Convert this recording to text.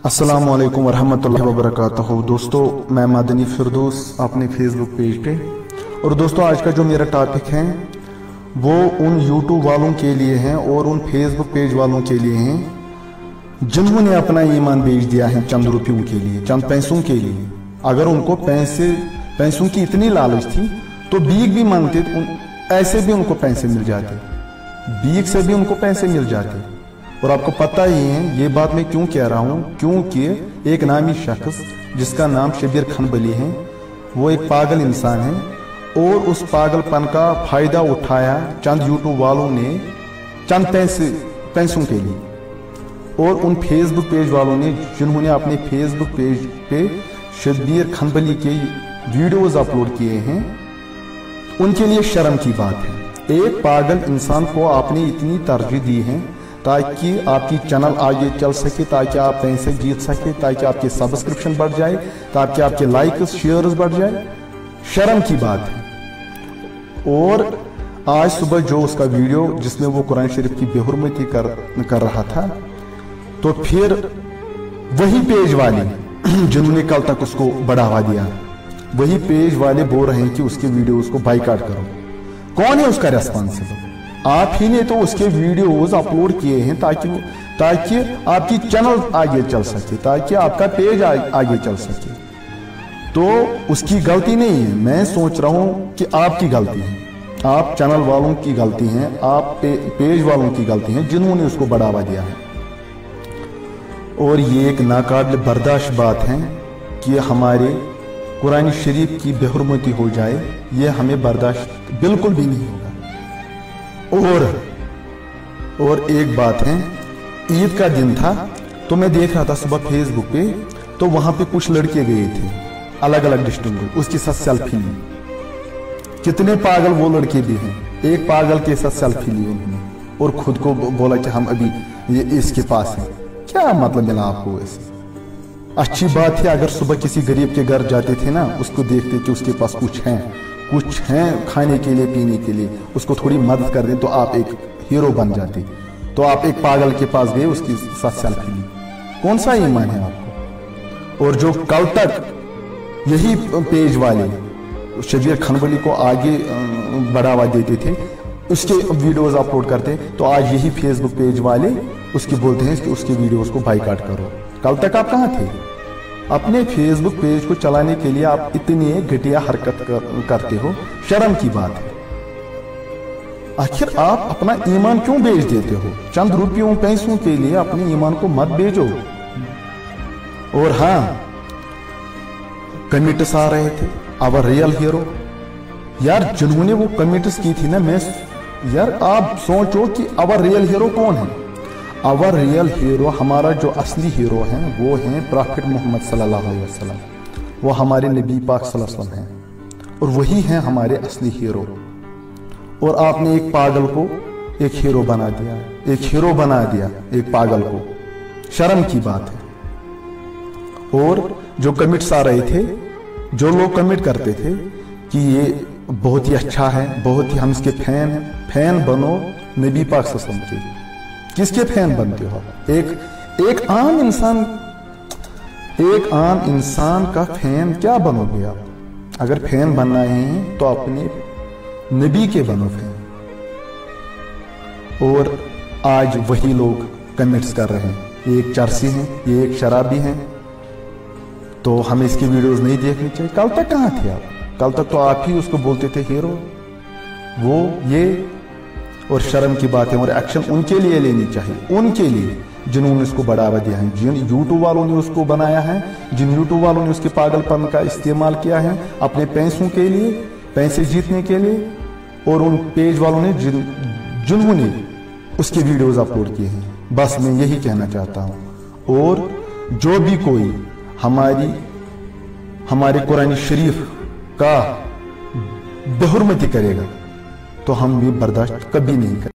अस्सलामु अलैकुम वरहमतुल्लाहि वबरकातुहू। दोस्तों, मैं मदनी फिरदौस अपने फेसबुक पेज पे। और दोस्तों, आज का जो मेरा टॉपिक है वो उन यूट्यूब वालों के लिए है और उन फेसबुक पेज वालों के लिए हैं जिन्होंने अपना ईमान बेच दिया है चंद रुपयों के लिए, चंद पैसों के लिए। अगर उनको पैसों की इतनी लालच थी तो भीख भी मांगते, ऐसे भी उनको पैसे मिल जाते, भीख से भी उनको पैसे मिल जाते। और आपको पता ही है ये बात मैं क्यों कह रहा हूँ, क्योंकि एक नामी शख्स जिसका नाम शबीर खनबली है, वो एक पागल इंसान है और उस पागलपन का फायदा उठाया चंद यूट्यूब वालों ने चंद पैसों के लिए। और उन फेसबुक पेज वालों ने जिन्होंने अपने फेसबुक पेज पे शबीर खनबली के वीडियोस अपलोड किए हैं, उनके लिए शर्म की बात है। एक पागल इंसान को आपने इतनी तरजीह दी है ताकि आपकी चैनल आगे चल सके, ताकि आप पैसे जीत सके, ताकि आपके सब्सक्रिप्शन बढ़ जाए, ताकि आपके लाइक्स शेयर्स बढ़ जाए। शर्म की बात है। और आज सुबह जो उसका वीडियो जिसमें वो कुरान शरीफ की बेहुरमती कर रहा था, तो फिर वही पेज वाले जिन्होंने कल तक उसको बढ़ावा दिया, वही पेज वाले बोल रहे हैं कि उसके वीडियोस को बाइकाट करो। कौन है उसका रेस्पॉन्सिबल? आप ही ने तो उसके वीडियोस अपलोड किए हैं ताकि आपकी चैनल आगे चल सके, ताकि आपका पेज आगे चल सके। तो उसकी गलती नहीं है, मैं सोच रहा हूं कि आपकी गलती है, आप चैनल वालों की गलती है, आप पेज वालों की गलती है जिन्होंने उसको बढ़ावा दिया है। और ये एक नाकाबिल बर्दाश्त बात है कि हमारे कुरान शरीफ की बेहुरमती हो जाए, ये हमें बर्दाश्त बिल्कुल भी नहीं होगा। और एक बात है, ईद का दिन था तो मैं देख रहा था सुबह फेसबुक पे, तो वहां पे कुछ लड़के गए थे अलग अलग डिस्ट्रिक्ट में, उसके साथ सेल्फी ली। कितने पागल वो लड़के भी हैं, एक पागल के साथ सेल्फी ली उन्होंने और खुद को बोला कि हम अभी ये इसके पास हैं। क्या मतलब मिला आपको ऐसे? अच्छी बात है अगर सुबह किसी गरीब के घर जाते थे ना, उसको देखते कि उसके पास कुछ हैं खाने के लिए, पीने के लिए, उसको थोड़ी मदद कर दें तो आप एक हीरो बन जाते। तो आप एक पागल के पास गए, उसके साथ सेल्फी ली। कौन सा ईमान है आपको? और जो कल तक यही पेज वाले शबीर खनबली को आगे बढ़ावा देते थे, उसके वीडियोस अपलोड करते, तो आज यही फेसबुक पेज वाले उसके बोलते हैं कि उसके वीडियोस को बाइकाट करो। कल तक आप कहाँ थे? अपने फेसबुक पेज को चलाने के लिए आप इतनी घटिया हरकत करते हो, शर्म की बात है। आखिर आप अपना ईमान क्यों बेच देते हो? चंद रुपयों पैसों के लिए अपने ईमान को मत बेचो। और हाँ, कमेंट्स आ रहे थे, आवर रियल हीरो। यार जिन्होंने वो कमेंट्स की थी ना, यार आप सोचो कि आवर रियल हीरो कौन है। आवर रियल हीरो, हमारा जो असली हीरो है वो है प्रॉफिट मोहम्मद सल्लल्लाहु अलैहि वसल्लम। वो हमारे नबी पाक सल्लल्लाहु अलैहि वसल्लम हैं और वही हैं हमारे असली हीरो। और आपने एक पागल को एक हीरो बना दिया, एक पागल को। शर्म की बात है। और जो कमेंट्स आ रहे थे, जो लोग कमेंट करते थे कि ये बहुत ही अच्छा है, बहुत ही हम इसके फैन हैं, फैन बनो नबी पाक सल्लल्लाहु अलैहि वसल्लम के। किसके फैन बनते हो? एक आम इंसान का फैन क्या बनोगे आप? अगर फैन बनना है तो अपने नबी के बनो फैन। और आज वही लोग कमेंट्स कर रहे हैं, ये एक चर्सी हैं, ये एक शराबी हैं, तो हमें इसकी वीडियोस नहीं देखनी चाहिए। कल तक कहाँ थे आप? कल तक तो आप ही उसको बोलते थे हीरो, वो ये। और शर्म की बात है। और एक्शन उनके लिए लेनी चाहिए, उनके लिए जिन्होंने उसको बढ़ावा दिया है, जिन यूट्यूब वालों ने उसको बनाया है, जिन यूट्यूब वालों ने उसके पागलपन का इस्तेमाल किया है अपने पैसों के लिए, पैसे जीतने के लिए। और उन पेज वालों ने जिन्होंने उसके वीडियोस अपलोड किए हैं। बस मैं यही कहना चाहता हूँ। और जो भी कोई हमारे कुरान शरीफ का बेहुरमती करेगा तो हम भी बर्दाश्त कभी नहीं करेंगे।